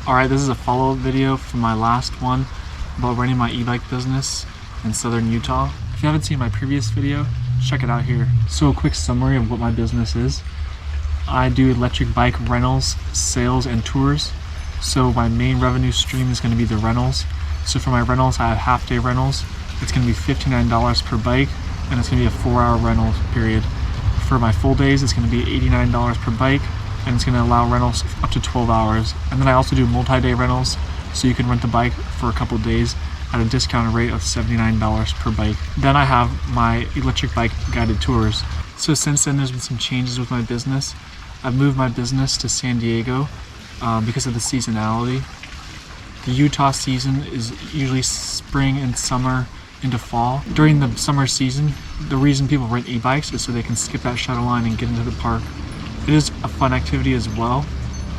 Alright, this is a follow-up video from my last one about running my e-bike business in southern Utah. If you haven't seen my previous video, check it out here. So a quick summary of what my business is. I do electric bike rentals, sales, and tours. So my main revenue stream is going to be the rentals. So for my rentals, I have half-day rentals. It's going to be $59 per bike, and it's going to be a 4-hour rental period. For my full days, it's going to be $89 per bike, and it's going to allow rentals up to 12 hours. And then I also do multi-day rentals, so you can rent the bike for a couple days at a discounted rate of $79 per bike. Then I have my electric bike guided tours. So since then, there's been some changes with my business. I've moved my business to San Diego because of the seasonality. The Utah season is usually spring and summer into fall. During the summer season, the reason people rent e-bikes is so they can skip that shuttle line and get into the park. It is a fun activity as well,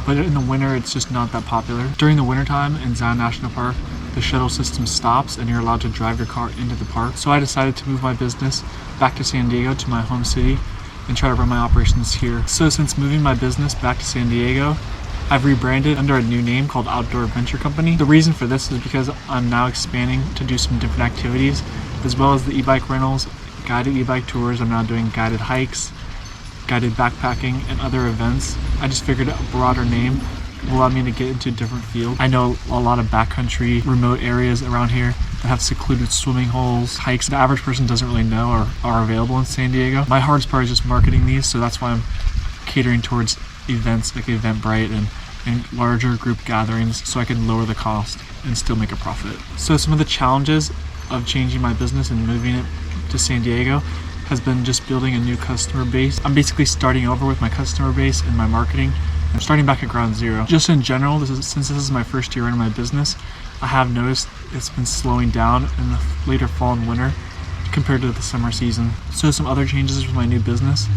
but in the winter it's just not that popular. During the wintertime in Zion National Park, the shuttle system stops and you're allowed to drive your car into the park. So I decided to move my business back to San Diego, to my home city, and try to run my operations here. So since moving my business back to San Diego, I've rebranded under a new name called Outdoor Adventure Company. The reason for this is because I'm now expanding to do some different activities, as well as the e-bike rentals, guided e-bike tours. I'm now doing guided hikes, guided backpacking, and other events. I just figured a broader name will allow me to get into different fields. I know a lot of backcountry, remote areas around here that have secluded swimming holes, hikes the average person doesn't really know or are available in San Diego. My hardest part is just marketing these, so that's why I'm catering towards events like Eventbrite and larger group gatherings, so I can lower the cost and still make a profit. So some of the challenges of changing my business and moving it to San Diego has been just building a new customer base. I'm basically starting over with my customer base and my marketing. I'm starting back at ground zero. Just in general, since this is my first year in my business, I have noticed it's been slowing down in the later fall and winter compared to the summer season. So some other changes with my new business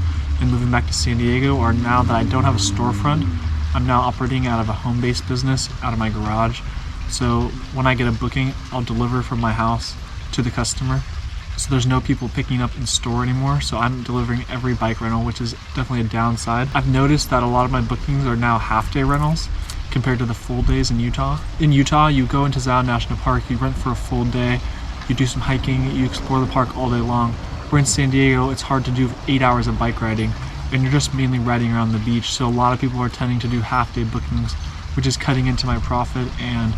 and moving back to San Diego are now that I don't have a storefront, I'm now operating out of a home-based business out of my garage. So when I get a booking, I'll deliver from my house to the customer. So there's no people picking up in store anymore, so I'm delivering every bike rental, which is definitely a downside. I've noticed that a lot of my bookings are now half-day rentals compared to the full days in Utah. In Utah, you go into Zion National Park, you rent for a full day, you do some hiking, you explore the park all day long. Where in San Diego, it's hard to do 8 hours of bike riding, and you're just mainly riding around the beach. So a lot of people are tending to do half-day bookings, which is cutting into my profit and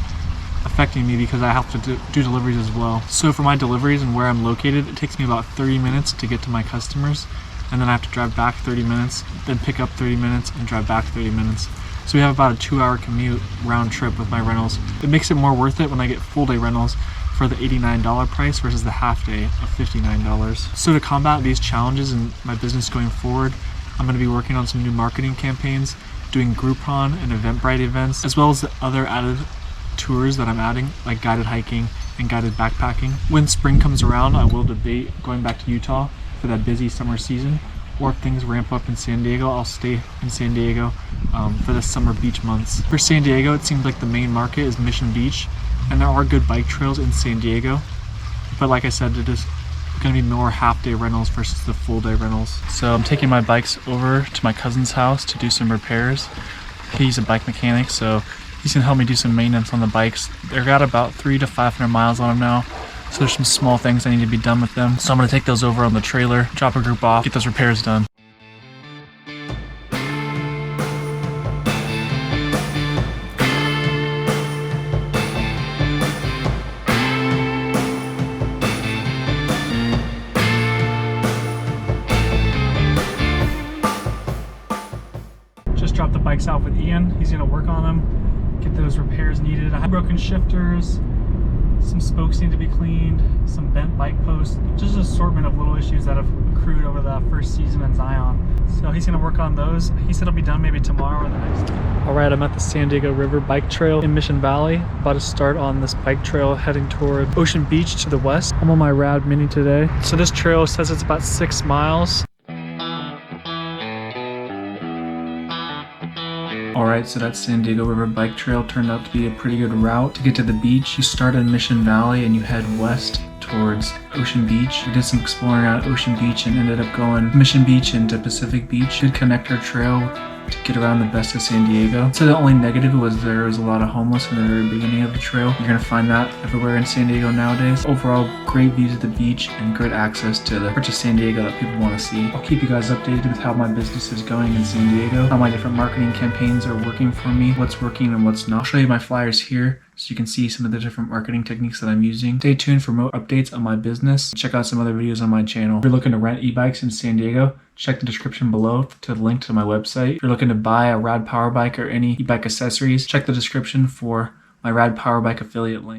affecting me because I have to do deliveries as well. So for my deliveries and where I'm located, it takes me about 30 minutes to get to my customers, and then I have to drive back 30 minutes, then pick up 30 minutes and drive back 30 minutes. So we have about a 2-hour commute round trip with my rentals. It makes it more worth it when I get full day rentals for the $89 price versus the half day of $59. So to combat these challenges in my business going forward, I'm going to be working on some new marketing campaigns, doing Groupon and Eventbrite events, as well as the other added tours that I'm adding, like guided hiking and guided backpacking. When spring comes around, I will debate going back to Utah for that busy summer season, or if things ramp up in San Diego, I'll stay in San Diego for the summer beach months. For San Diego, it seems like the main market is Mission Beach, and there are good bike trails in San Diego, but like I said, it is going to be more half-day rentals versus the full-day rentals. So I'm taking my bikes over to my cousin's house to do some repairs. He's a bike mechanic, so he's gonna help me do some maintenance on the bikes. They've got about 300 to 500 miles on them now, so there's some small things that need to be done with them. So I'm gonna take those over on the trailer, drop a group off, get those repairs done. Just dropped the bikes out with Ian. He's gonna work on them, get those repairs needed. I have broken shifters, some spokes need to be cleaned, some bent bike posts, just an assortment of little issues that have accrued over the first season in Zion. So he's gonna work on those. He said it'll be done maybe tomorrow or the next day. All right, I'm at the San Diego River bike trail in Mission Valley. About to start on this bike trail heading toward Ocean Beach to the west. I'm on my Rad Mini today. So this trail says it's about 6 miles. Alright, so that San Diego River bike trail turned out to be a pretty good route to get to the beach. You start in Mission Valley and you head west towards Ocean Beach. We did some exploring at Ocean Beach and ended up going Mission Beach into Pacific Beach. Good connector trail to get around the best of San Diego. So the only negative was there was a lot of homeless in the very beginning of the trail. You're gonna find that everywhere in San Diego nowadays. Overall, great views of the beach and good access to the parts of San Diego that people want to see. I'll keep you guys updated with how my business is going in San Diego, how my different marketing campaigns are working for me, what's working and what's not. I'll show you my flyers here so you can see some of the different marketing techniques that I'm using. Stay tuned for more updates on my business. Check out some other videos on my channel. If you're looking to rent e-bikes in San Diego, check the description below to the link to my website. If you're looking to buy a rad power bike or any e-bike accessories, check the description for my rad power bike affiliate link.